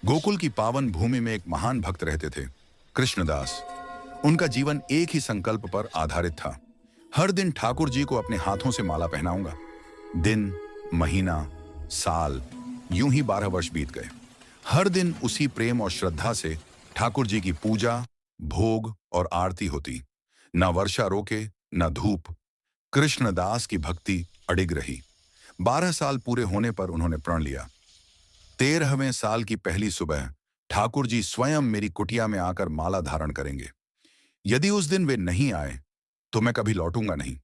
गोकुल की पावन भूमि में एक महान भक्त रहते थे, कृष्णदास। उनका जीवन एक ही संकल्प पर आधारित था। हर दिन ठाकुर जी को अपने हाथों से माला पहनाऊंगा। दिन, महीना, साल, यूं ही 12 वर्ष बीत गए। हर दिन उसी प्रेम और श्रद्धा से ठाकुर जी की पूजा, भोग और आरती होती। न वर्षा रोके, न धूप। कृष्णदास की भक्ति अडिग रही। 12 साल पूरे होने पर उन्होंने प्रण लिया। 13वें साल की पहली सुबह ठाकुर जी स्वयं मेरी कुटिया में आकर माला धारण करेंगे। यदि उस दिन वे नहीं आए तो मैं कभी लौटूंगा नहीं।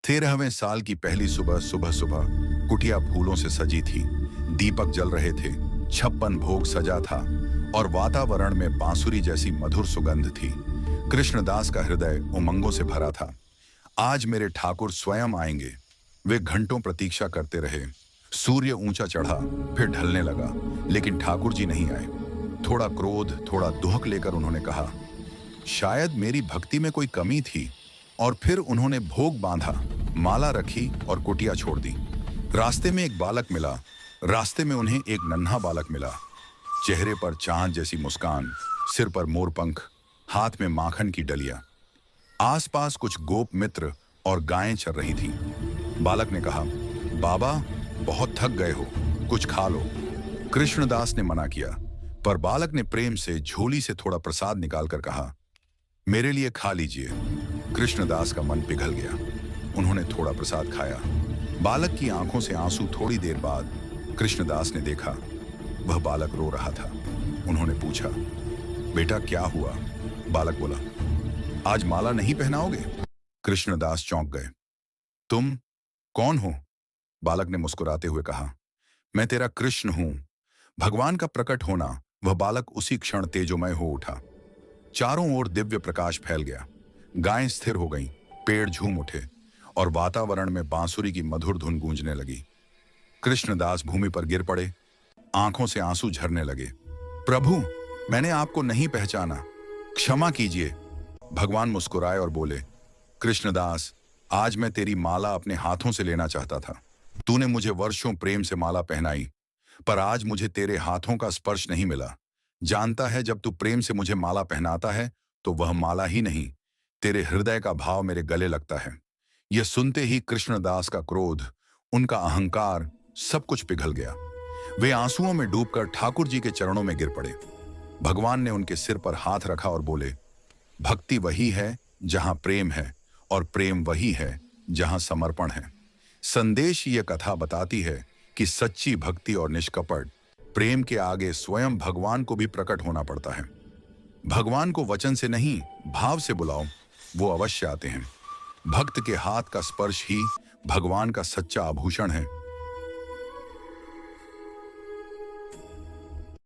13वें साल की पहली सुबह सुबह सुबह कुटिया फूलों से सजी थी। दीपक जल रहे थे, 56 भोग सजा था और वातावरण में बांसुरी जैसी मधुर सुगंध थी। कृष्णदास का हृदय उमंगों से भरा था। आज मेरे ठाकुर स्वयं आएंगे। वे घंटों प्रतीक्षा करते रहे। सूर्य ऊंचा चढ़ा, फिर ढलने लगा, लेकिन ठाकुर जी नहीं आए। थोड़ा क्रोध, थोड़ा दुहक लेकर उन्होंने कहा, शायद मेरी भक्ति में कोई कमी थी। और फिर उन्होंने भोग बांधा, माला रखी और कुटिया छोड़ दी। रास्ते में एक बालक मिला। रास्ते में उन्हें एक नन्हा बालक मिला। चेहरे पर चांद जैसी मुस्कान, सिर पर मोरपंख, हाथ में माखन की डलिया। आसपास कुछ गोप मित्र और गायें चर रही थीं। बालक ने कहा, बाबा, बहुत थक गए हो, कुछ खा लो। कृष्णदास ने मना किया, पर बालक ने प्रेम से झोली से थोड़ा प्रसाद निकालकर कहा, मेरे लिए खा लीजिए। कृष्णदास का मन पिघल गया। उन्होंने थोड़ा प्रसाद खाया। बालक की आंखों से आंसू थोड़ी देर बाद कृष्णदास ने देखा। वह बालक रो रहा था। उन्होंने पूछा, बेटा क्या हुआ? बालक बोला, आज माला नहीं पहनाओगे? कृष्णदास चौंक गए। तुम कौन हो? बालक ने मुस्कुराते हुए कहा, मैं तेरा कृष्ण हूं। भगवान का प्रकट होना। वह बालक उसी क्षण तेजोमय हो उठा। चारों ओर दिव्य प्रकाश फैल गया। गायें स्थिर हो गईं, पेड़ झूम उठे और वातावरण में बांसुरी की मधुर धुन गूंजने लगी। कृष्णदास भूमि पर गिर पड़े, आंखों से आंसू झरने लगे। प्रभु, मैंने आपको नहीं पहचाना, क्षमा कीजिए। भगवान मुस्कुराए और बोले, कृष्णदास, आज मैं तेरी माला अपने हाथों से लेना चाहता था। तूने मुझे वर्षों प्रेम से माला पहनाई, पर आज मुझे तेरे हाथों का स्पर्श नहीं मिला। जानता है, जब तू प्रेम से मुझे माला पहनाता है तो वह माला ही नहीं, तेरे हृदय का भाव मेरे गले लगता है। यह सुनते ही कृष्णदास का क्रोध, उनका अहंकार, सब कुछ पिघल गया। वे आंसुओं में डूबकर ठाकुर जी के चरणों में गिर पड़े। भगवान ने उनके सिर पर हाथ रखा और बोले, भक्ति वही है जहां प्रेम है, और प्रेम वही है जहां समर्पण है। संदेश ये कथा बताती है कि सच्ची भक्ति और निष्कपट प्रेम के आगे स्वयं भगवान को भी प्रकट होना पड़ता है। भगवान को वचन से नहीं, भाव से बुलाओ, वो अवश्य आते हैं। भक्त के हाथ का स्पर्श ही भगवान का सच्चा आभूषण है।